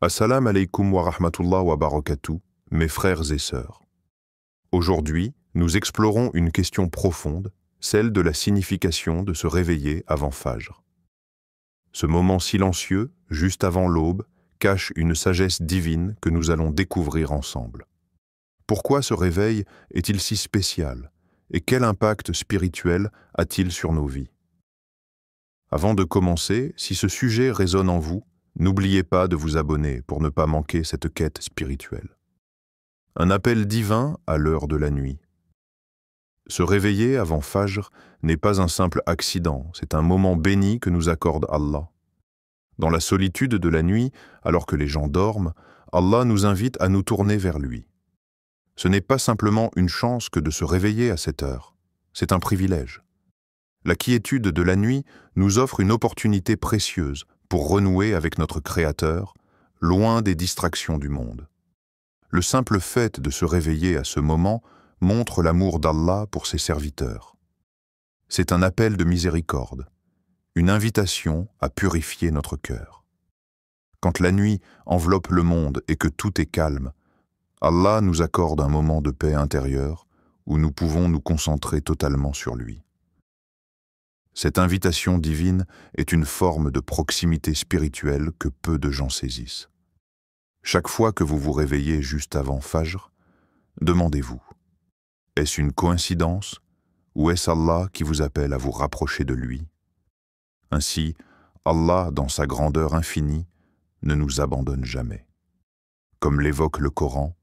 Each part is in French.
Assalamu alaikum wa rahmatullah wa barakatuh, mes frères et sœurs. Aujourd'hui, nous explorons une question profonde, celle de la signification de se réveiller avant Fajr. Ce moment silencieux, juste avant l'aube, cache une sagesse divine que nous allons découvrir ensemble. Pourquoi ce réveil est-il si spécial et quel impact spirituel a-t-il sur nos vies? Avant de commencer, si ce sujet résonne en vous, n'oubliez pas de vous abonner pour ne pas manquer cette quête spirituelle. Un appel divin à l'heure de la nuit. Se réveiller avant Fajr n'est pas un simple accident, c'est un moment béni que nous accorde Allah. Dans la solitude de la nuit, alors que les gens dorment, Allah nous invite à nous tourner vers lui. Ce n'est pas simplement une chance que de se réveiller à cette heure, c'est un privilège. La quiétude de la nuit nous offre une opportunité précieuse pour renouer avec notre Créateur, loin des distractions du monde. Le simple fait de se réveiller à ce moment montre l'amour d'Allah pour ses serviteurs. C'est un appel de miséricorde, une invitation à purifier notre cœur. Quand la nuit enveloppe le monde et que tout est calme, Allah nous accorde un moment de paix intérieure où nous pouvons nous concentrer totalement sur lui. Cette invitation divine est une forme de proximité spirituelle que peu de gens saisissent. Chaque fois que vous vous réveillez juste avant Fajr, demandez-vous, est-ce une coïncidence ou est-ce Allah qui vous appelle à vous rapprocher de lui? Ainsi, Allah, dans sa grandeur infinie, ne nous abandonne jamais. Comme l'évoque le Coran,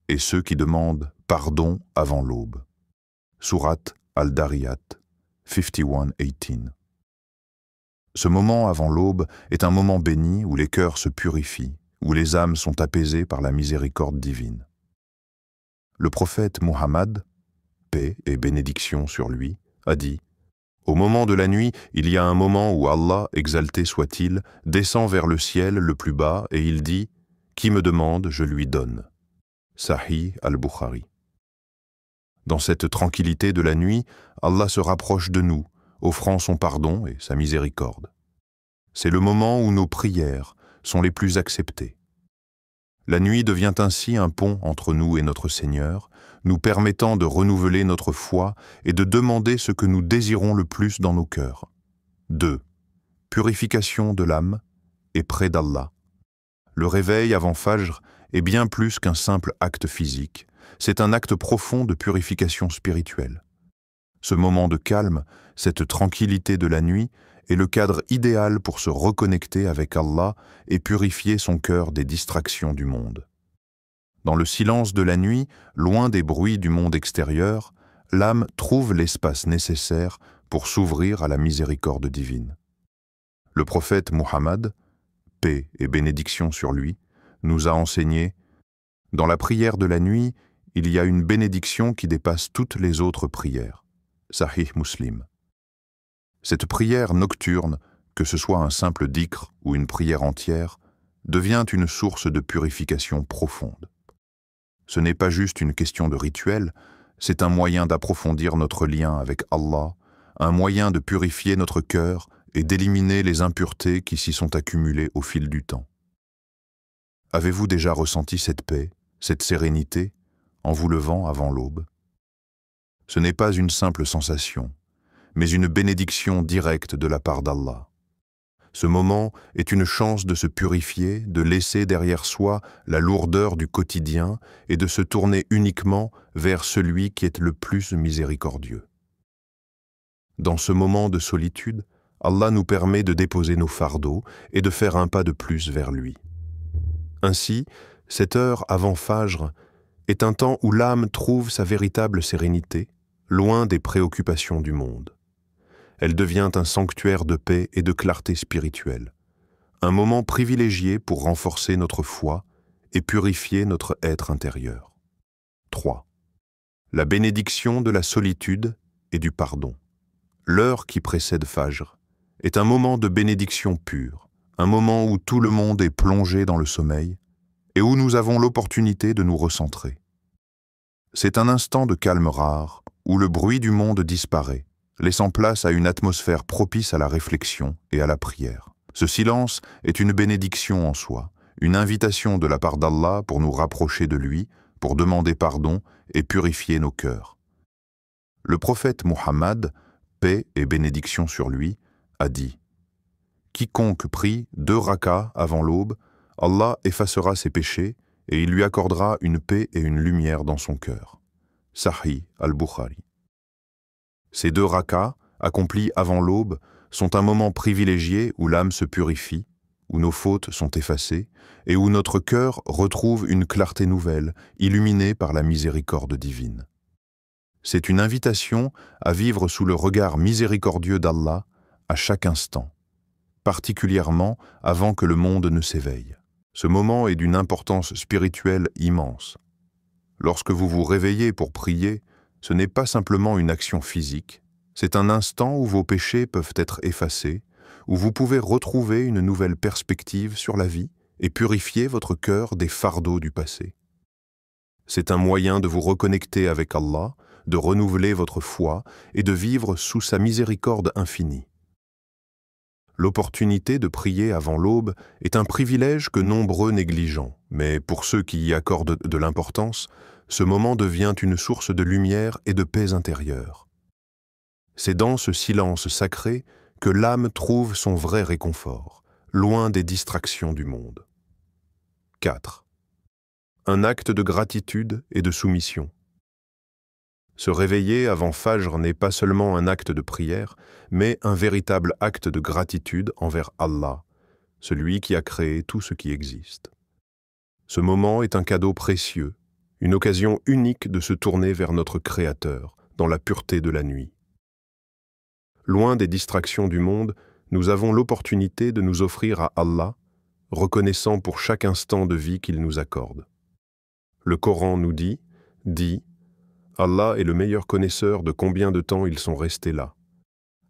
et ceux qui demandent pardon avant l'aube. Sourate Al-Dariyat, 51:18. Ce moment avant l'aube est un moment béni où les cœurs se purifient, où les âmes sont apaisées par la miséricorde divine. Le prophète Muhammad, paix et bénédiction sur lui, a dit « Au moment de la nuit, il y a un moment où Allah, exalté soit-il, descend vers le ciel le plus bas et il dit « Qui me demande, je lui donne ». Sahih al-Bukhari. Dans cette tranquillité de la nuit, Allah se rapproche de nous, offrant son pardon et sa miséricorde. C'est le moment où nos prières sont les plus acceptées. La nuit devient ainsi un pont entre nous et notre Seigneur, nous permettant de renouveler notre foi et de demander ce que nous désirons le plus dans nos cœurs. 2. Purification de l'âme et près d'Allah. Le réveil avant Fajr est bien plus qu'un simple acte physique, c'est un acte profond de purification spirituelle. Ce moment de calme, cette tranquillité de la nuit, est le cadre idéal pour se reconnecter avec Allah et purifier son cœur des distractions du monde. Dans le silence de la nuit, loin des bruits du monde extérieur, l'âme trouve l'espace nécessaire pour s'ouvrir à la miséricorde divine. Le prophète Muhammad, paix et bénédiction sur lui, nous a enseigné « Dans la prière de la nuit, il y a une bénédiction qui dépasse toutes les autres prières. » Sahih Muslim. Cette prière nocturne, que ce soit un simple dhikr ou une prière entière, devient une source de purification profonde. Ce n'est pas juste une question de rituel, c'est un moyen d'approfondir notre lien avec Allah, un moyen de purifier notre cœur et d'éliminer les impuretés qui s'y sont accumulées au fil du temps. Avez-vous déjà ressenti cette paix, cette sérénité, en vous levant avant l'aube? Ce n'est pas une simple sensation, mais une bénédiction directe de la part d'Allah. Ce moment est une chance de se purifier, de laisser derrière soi la lourdeur du quotidien et de se tourner uniquement vers celui qui est le plus miséricordieux. Dans ce moment de solitude, Allah nous permet de déposer nos fardeaux et de faire un pas de plus vers lui. Ainsi, cette heure avant Fajr est un temps où l'âme trouve sa véritable sérénité, loin des préoccupations du monde. Elle devient un sanctuaire de paix et de clarté spirituelle, un moment privilégié pour renforcer notre foi et purifier notre être intérieur. 3. La bénédiction de la solitude et du pardon. L'heure qui précède Fajr est un moment de bénédiction pure, un moment où tout le monde est plongé dans le sommeil et où nous avons l'opportunité de nous recentrer. C'est un instant de calme rare où le bruit du monde disparaît, laissant place à une atmosphère propice à la réflexion et à la prière. Ce silence est une bénédiction en soi, une invitation de la part d'Allah pour nous rapprocher de lui, pour demander pardon et purifier nos cœurs. Le prophète Muhammad, paix et bénédiction sur lui, a dit « Quiconque prie 2 rakas avant l'aube, Allah effacera ses péchés et il lui accordera une paix et une lumière dans son cœur. » Sahih al-Bukhari. Ces 2 rakas, accomplis avant l'aube, sont un moment privilégié où l'âme se purifie, où nos fautes sont effacées et où notre cœur retrouve une clarté nouvelle, illuminée par la miséricorde divine. C'est une invitation à vivre sous le regard miséricordieux d'Allah à chaque instant, particulièrement avant que le monde ne s'éveille. Ce moment est d'une importance spirituelle immense. Lorsque vous vous réveillez pour prier, ce n'est pas simplement une action physique, c'est un instant où vos péchés peuvent être effacés, où vous pouvez retrouver une nouvelle perspective sur la vie et purifier votre cœur des fardeaux du passé. C'est un moyen de vous reconnecter avec Allah, de renouveler votre foi et de vivre sous sa miséricorde infinie. L'opportunité de prier avant l'aube est un privilège que nombreux négligent, mais pour ceux qui y accordent de l'importance, ce moment devient une source de lumière et de paix intérieure. C'est dans ce silence sacré que l'âme trouve son vrai réconfort, loin des distractions du monde. 4. Un acte de gratitude et de soumission. Se réveiller avant Fajr n'est pas seulement un acte de prière, mais un véritable acte de gratitude envers Allah, celui qui a créé tout ce qui existe. Ce moment est un cadeau précieux, une occasion unique de se tourner vers notre Créateur, dans la pureté de la nuit. Loin des distractions du monde, nous avons l'opportunité de nous offrir à Allah, reconnaissant pour chaque instant de vie qu'il nous accorde. Le Coran nous dit « Allah est le meilleur connaisseur de combien de temps ils sont restés là.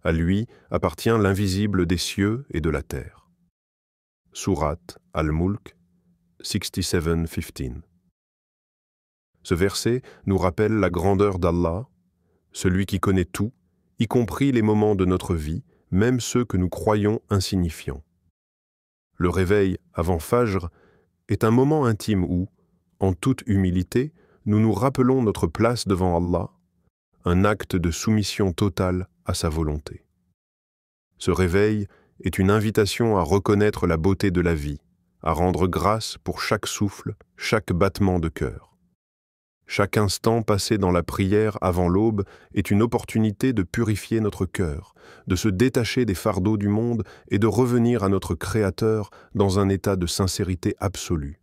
À lui appartient l'invisible des cieux et de la terre. » Sourate Al-Mulk 67:15. Ce verset nous rappelle la grandeur d'Allah, celui qui connaît tout, y compris les moments de notre vie, même ceux que nous croyons insignifiants. Le réveil avant Fajr est un moment intime où, en toute humilité, nous nous rappelons notre place devant Allah, un acte de soumission totale à sa volonté. Ce réveil est une invitation à reconnaître la beauté de la vie, à rendre grâce pour chaque souffle, chaque battement de cœur. Chaque instant passé dans la prière avant l'aube est une opportunité de purifier notre cœur, de se détacher des fardeaux du monde et de revenir à notre Créateur dans un état de sincérité absolue.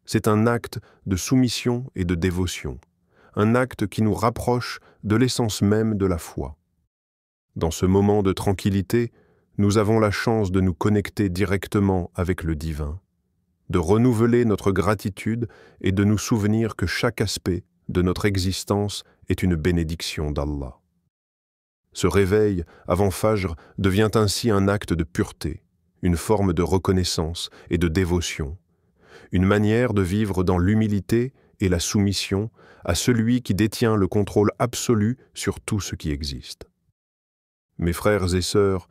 C'est un acte de soumission et de dévotion, un acte qui nous rapproche de l'essence même de la foi. Dans ce moment de tranquillité, nous avons la chance de nous connecter directement avec le divin, de renouveler notre gratitude et de nous souvenir que chaque aspect de notre existence est une bénédiction d'Allah. Ce réveil avant Fajr devient ainsi un acte de pureté, une forme de reconnaissance et de dévotion, une manière de vivre dans l'humilité et la soumission à celui qui détient le contrôle absolu sur tout ce qui existe. Mes frères et sœurs,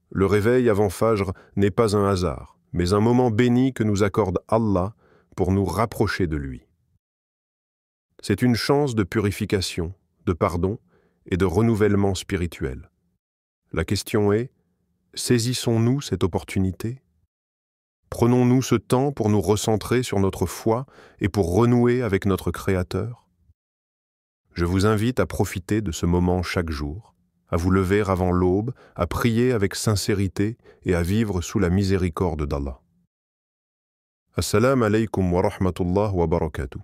le réveil avant Fajr n'est pas un hasard, mais un moment béni que nous accorde Allah pour nous rapprocher de lui. C'est une chance de purification, de pardon et de renouvellement spirituel. La question est, saisissons-nous cette opportunité ? Prenons-nous ce temps pour nous recentrer sur notre foi et pour renouer avec notre Créateur ? Je vous invite à profiter de ce moment chaque jour, à vous lever avant l'aube, à prier avec sincérité et à vivre sous la miséricorde d'Allah. Assalamu alaikum wa rahmatullah wa barakatuh.